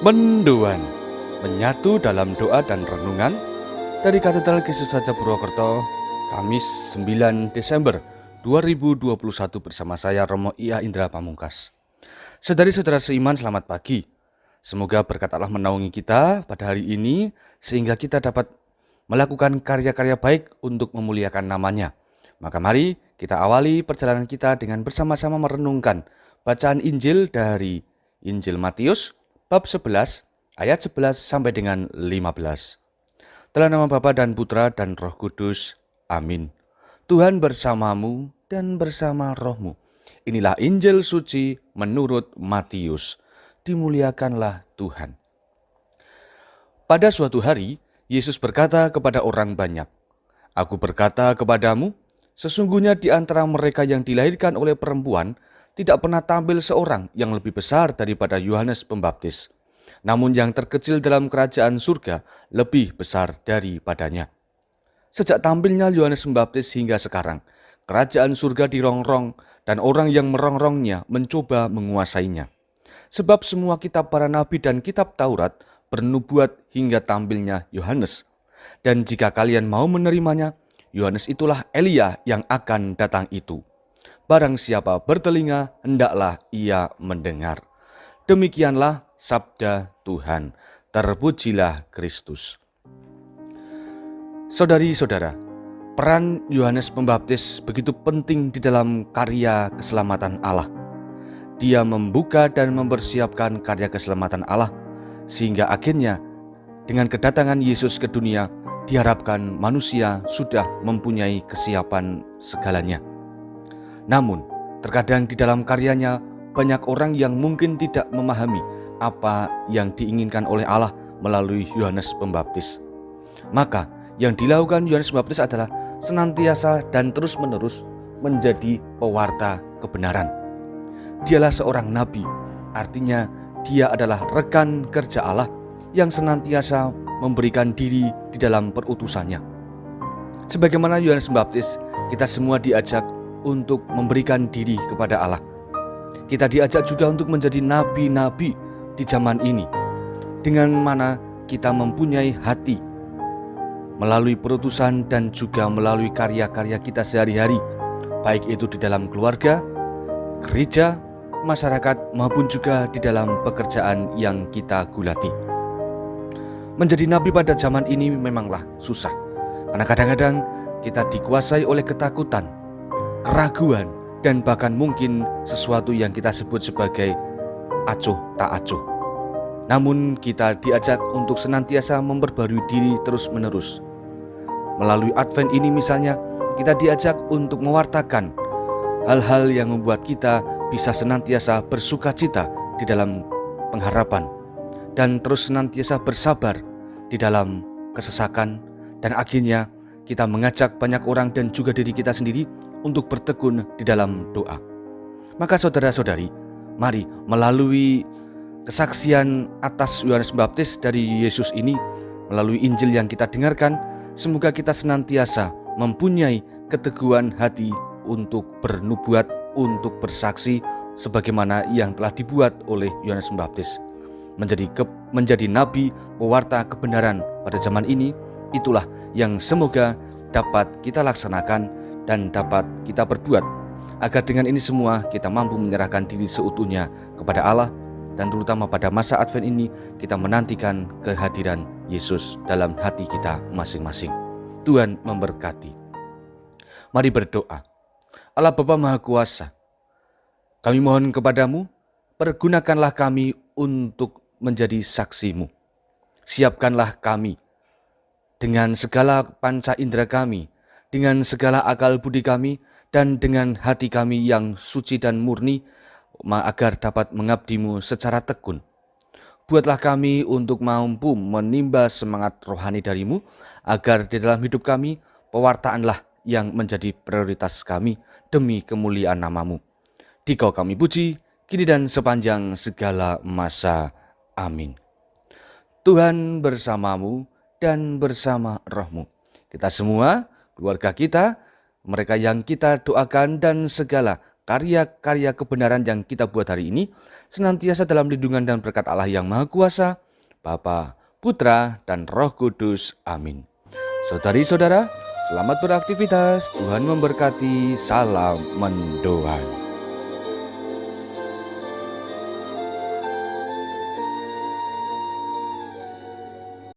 Mendoan menyatu dalam doa dan renungan dari Katedral Yesus Raja Purwokerto, Kamis 9 Desember 2021 bersama saya Romo Ia Indra Pamungkas. Saudari-saudara seiman, selamat pagi. Semoga berkat Allah menaungi kita pada hari ini sehingga kita dapat melakukan karya-karya baik untuk memuliakan namanya. Maka mari kita awali perjalanan kita dengan bersama-sama merenungkan bacaan Injil dari Injil Matius bab 11 ayat 11 sampai dengan 15. Dalam nama Bapa dan Putra dan Roh Kudus. Amin. Tuhan bersamamu dan bersama rohmu. Inilah Injil suci menurut Matius. Dimuliakanlah Tuhan. Pada suatu hari, Yesus berkata kepada orang banyak, "Aku berkata kepadamu, sesungguhnya di antara mereka yang dilahirkan oleh perempuan, tidak pernah tampil seorang yang lebih besar daripada Yohanes Pembaptis. Namun yang terkecil dalam kerajaan surga lebih besar daripadanya." Sejak tampilnya Yohanes Pembaptis hingga sekarang, kerajaan surga dirongrong dan orang yang merongrongnya mencoba menguasainya. Sebab semua kitab para nabi dan kitab Taurat bernubuat hingga tampilnya Yohanes. Dan jika kalian mau menerimanya, Yohanes itulah Elia yang akan datang itu. Barang siapa bertelinga, hendaklah ia mendengar. Demikianlah sabda Tuhan. Terpujilah Kristus. Saudari-saudara, peran Yohanes Pembaptis begitu penting di dalam karya keselamatan Allah. Dia membuka dan mempersiapkan karya keselamatan Allah, sehingga akhirnya dengan kedatangan Yesus ke dunia, diharapkan manusia sudah mempunyai kesiapan segalanya. Namun, terkadang di dalam karyanya banyak orang yang mungkin tidak memahami apa yang diinginkan oleh Allah melalui Yohanes Pembaptis. Maka, yang dilakukan Yohanes Pembaptis adalah senantiasa dan terus-menerus menjadi pewarta kebenaran. Dialah seorang nabi, artinya dia adalah rekan kerja Allah yang senantiasa memberikan diri di dalam perutusannya. Sebagaimana Yohanes Pembaptis, kita semua diajak untuk memberikan diri kepada Allah. Kita diajak juga untuk menjadi nabi-nabi di zaman ini, dengan mana kita mempunyai hati melalui perutusan dan juga melalui karya-karya kita sehari-hari, baik itu di dalam keluarga, gereja, masyarakat, maupun juga di dalam pekerjaan yang kita gulati. Menjadi nabi pada zaman ini memanglah susah, karena kadang-kadang kita dikuasai oleh ketakutan, keraguan, dan bahkan mungkin sesuatu yang kita sebut sebagai acuh tak acuh. Namun kita diajak untuk senantiasa memperbarui diri terus-menerus. Melalui Advent ini misalnya, kita diajak untuk mewartakan hal-hal yang membuat kita bisa senantiasa bersukacita di dalam pengharapan dan terus senantiasa bersabar di dalam kesesakan, dan akhirnya kita mengajak banyak orang dan juga diri kita sendiri untuk bertekun di dalam doa. Maka saudara-saudari, mari melalui kesaksian atas Yohanes Pembaptis dari Yesus ini, melalui Injil yang kita dengarkan, semoga kita senantiasa mempunyai keteguhan hati untuk bernubuat, untuk bersaksi sebagaimana yang telah dibuat oleh Yohanes Pembaptis. Menjadi nabi pewarta kebenaran pada zaman ini, itulah yang semoga dapat kita laksanakan dan dapat kita perbuat, agar dengan ini semua kita mampu menyerahkan diri seutuhnya kepada Allah, dan terutama pada masa Advent ini kita menantikan kehadiran Yesus dalam hati kita masing-masing. Tuhan memberkati. Mari berdoa. Allah Bapa Maha Kuasa, kami mohon kepadamu, pergunakanlah kami untuk menjadi saksi-Mu. Siapkanlah kami dengan segala panca indera kami, dengan segala akal budi kami, dan dengan hati kami yang suci dan murni, agar dapat mengabdi-Mu secara tekun. Buatlah kami untuk mampu menimba semangat rohani dari-Mu, agar di dalam hidup kami, pewartaanlah yang menjadi prioritas kami demi kemuliaan nama-Mu. Dikau kami puji, kini dan sepanjang segala masa. Amin. Tuhan bersamamu dan bersama rohmu. Kita semua, keluarga kita, mereka yang kita doakan, dan segala karya-karya kebenaran yang kita buat hari ini senantiasa dalam lindungan dan berkat Allah yang Maha Kuasa, Bapa, Putra, dan Roh Kudus. Amin. Saudari-saudara, selamat beraktivitas. Tuhan memberkati. Salam mendoan.